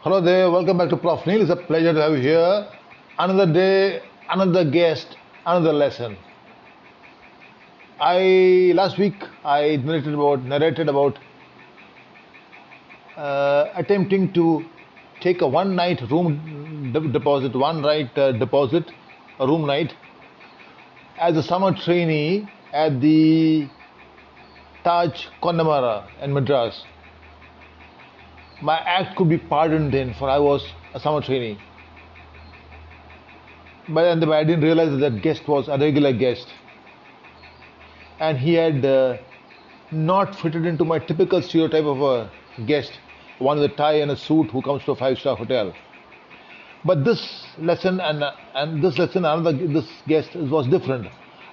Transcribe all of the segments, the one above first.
Hello there, welcome back to Profneel. It's a pleasure to have you here. Another day, another guest, another lesson. I last week I narrated about attempting to take a one night room deposit, one night deposit, a room night as a summer trainee at the Taj Connemara in Madras. My act could be pardoned then, for I was a summer trainee. But I didn't realize that guest was a regular guest, and he had not fitted into my typical stereotype of a guest, one with a tie and a suit who comes to a five-star hotel. But this lesson and this lesson, this guest was different.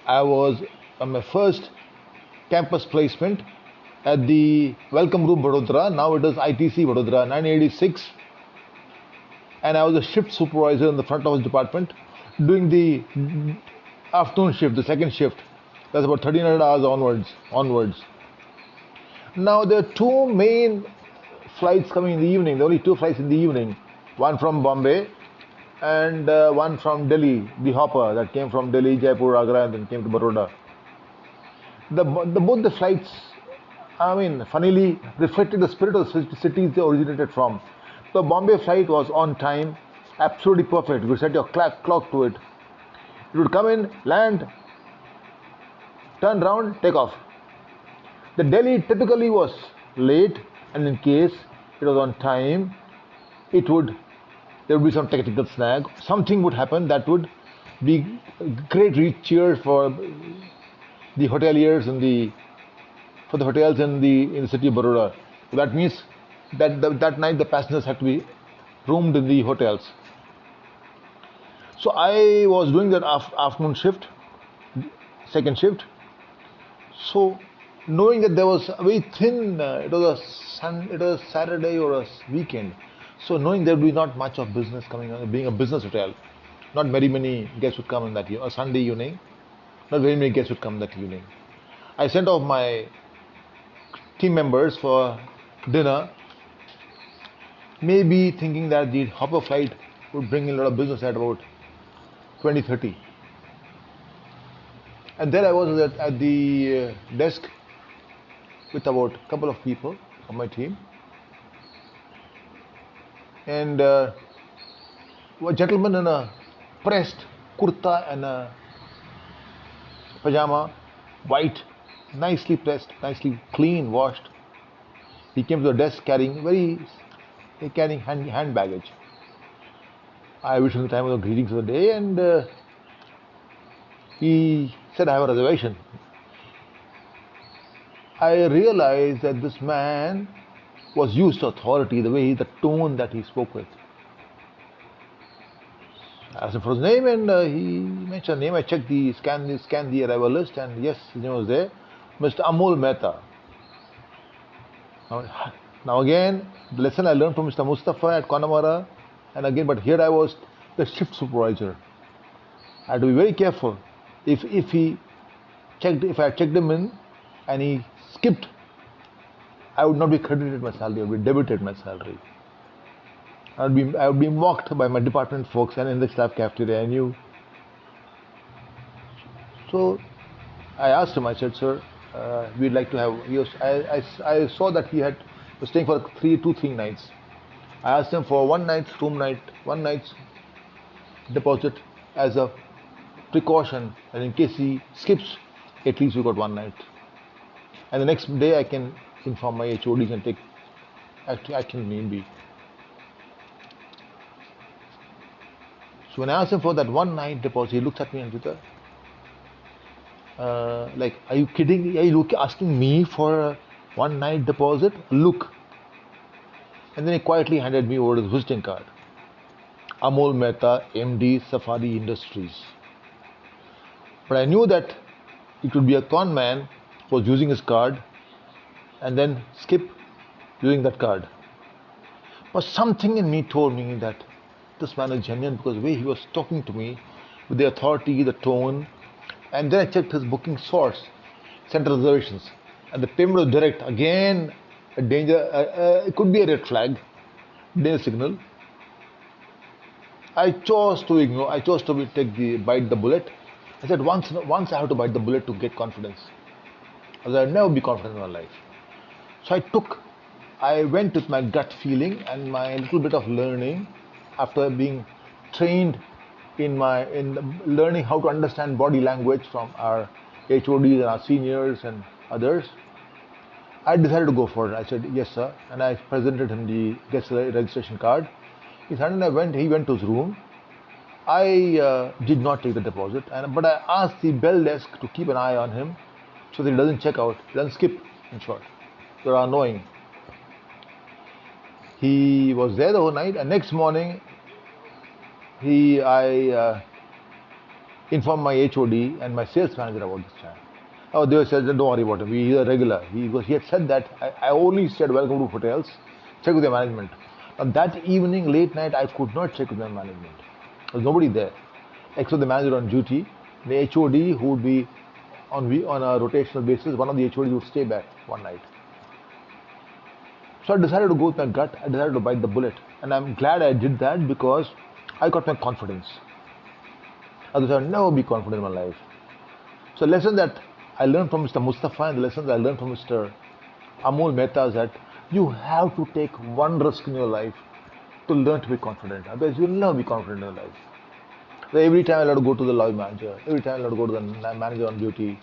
I was on my first campus placement at the welcomgrouphotels. Now it is ITC Vadodara, 986, and I was a shift supervisor in the front office department, doing the afternoon shift, the second shift. That's about 1300 hours onwards. Now there are two main flights coming in the evening. There are only two flights in the evening. One from Bombay and one from Delhi, the hopper that came from Delhi, Jaipur, Agra, and then came to Baroda. Both the flights, funnily reflected the spirit of the cities they originated from. The Bombay flight was on time, absolutely perfect. You could set your clock to it. It would come in, land, turn round, take off. The Delhi typically was late, and in case it was on time, there would be some technical snag. Something would happen that would be great cheer for the hoteliers for the hotels in the city of Baroda. That means that night the passengers had to be roomed in the hotels. So I was doing that afternoon shift, second shift. So knowing that there was a very thin, it was Saturday or a weekend. So knowing there would be not much of business coming on, being a business hotel, not very many guests would come in that a Sunday evening. Not very many guests would come that evening. I sent off my team members for dinner, maybe thinking that the hopper flight would bring in a lot of business at about 20:30. And there I was at the desk with about a couple of people on my team. And a gentleman in a pressed kurta and a pajama, white, nicely pressed, nicely clean, washed. He came to the desk carrying hand baggage. I wished him the time of the greetings of the day, and he said, "I have a reservation." I realized that this man was used to authority, the tone that he spoke with. I asked him for his name, and he mentioned a name. I checked scanned the arrival list, and yes, his name was there, Mr. Amol Mehta. Now again, the lesson I learned from Mr. Mustafa at Connemara, and again, but here I was the shift supervisor. I had to be very careful. If I had checked him in, and he skipped, I would not be credited my salary. I would be debited my salary. I would be mocked by my department folks and in the staff cafeteria. I knew. So I asked him. I said, "Sir, we'd like to have." I saw that he was staying for 3 nights. I asked him for one night's deposit as a precaution, and in case he skips, at least we got one night. And the next day I can inform my HODs and take action need be. So when I asked him for that one night deposit, he looked at me and with like, "Are you kidding? Are you asking me for a one night deposit? Look." And then he quietly handed me over his visiting card. Amol Mehta, MD, Safari Industries. But I knew that it would be a con man who was using his card and then skip using that card. But something in me told me that this man is genuine, because the way he was talking to me, with the authority, the tone. And then I checked his booking source, center reservations, and the payment was direct. Again, a danger. It could be a red flag, danger signal. I chose to ignore. I chose to bite the bullet. I said once I have to bite the bullet to get confidence. Otherwise I'll never be confident in my life. So I went with my gut feeling and my little bit of learning after being trained in learning how to understand body language from our HODs and our seniors and others. I decided to go for it. I said, yes, sir. And I presented him the guest registration card. He went to his room. I did not take the deposit, but I asked the bell desk to keep an eye on him so that he doesn't check out, he doesn't skip, in short. They are annoying. He was there the whole night, and next morning, I informed my HOD and my sales manager about this child. Oh, they said, don't worry about him. He's a regular. He had said that. I only said, welcome to hotels. Check with your management. Now that evening, late night, I could not check with my management. There was nobody there, except the manager on duty, the HOD who would be on a rotational basis. One of the HODs would stay back one night. So I decided to go with my gut. I decided to bite the bullet. And I'm glad I did that because I got my confidence. Otherwise, I'll never be confident in my life. So the lesson that I learned from Mr. Mustafa and the lessons I learned from Mr. Amol Mehta is that you have to take one risk in your life to learn to be confident. Otherwise, you'll never be confident in your life. So every time I'll have to go to the lobby manager, every time I'll have to go to the manager on duty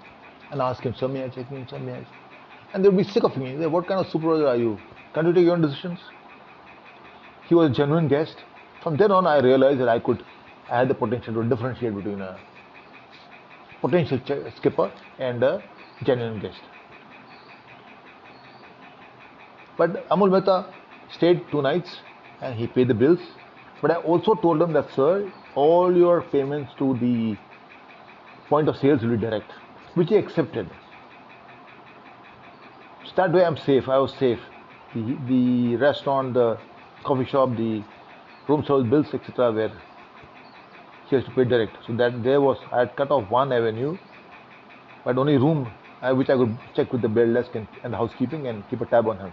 and ask him, sir, may I check in, sir, may I? And they'll be sick of me. What kind of supervisor are you? Can't you take your own decisions? He was a genuine guest. From then on, I realized that I had the potential to differentiate between a potential skipper and a genuine guest. But Amol Mehta stayed 2 nights and he paid the bills. But I also told him that, sir, all your payments to the point of sales will be direct, which he accepted. So that way I'm safe. I was safe. The restaurant, the coffee shop, the room service bills, etc., were he has to pay direct. So that I had cut off one avenue, but only room which I could check with the bell desk and the housekeeping and keep a tab on him.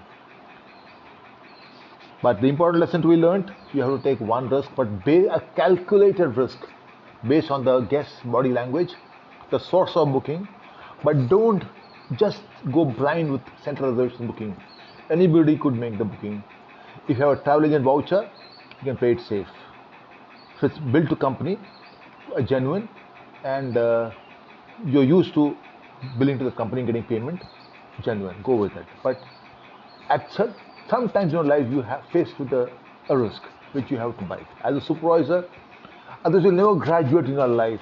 But the important lesson to be learned, you have to take one risk, but a calculated risk based on the guest's body language, the source of booking, but don't just go blind with central reservation booking. Anybody could make the booking. If you have a travel agent voucher, you can pay it safe. So it's built to company, genuine, and you're used to billing to the company and getting payment, genuine. Go with it. But sometimes in your life you have faced with a risk which you have to bite. As a supervisor, others will never graduate in your life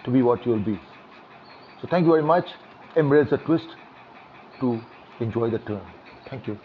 to be what you will be. So thank you very much. Embrace the twist to enjoy the turn. Thank you.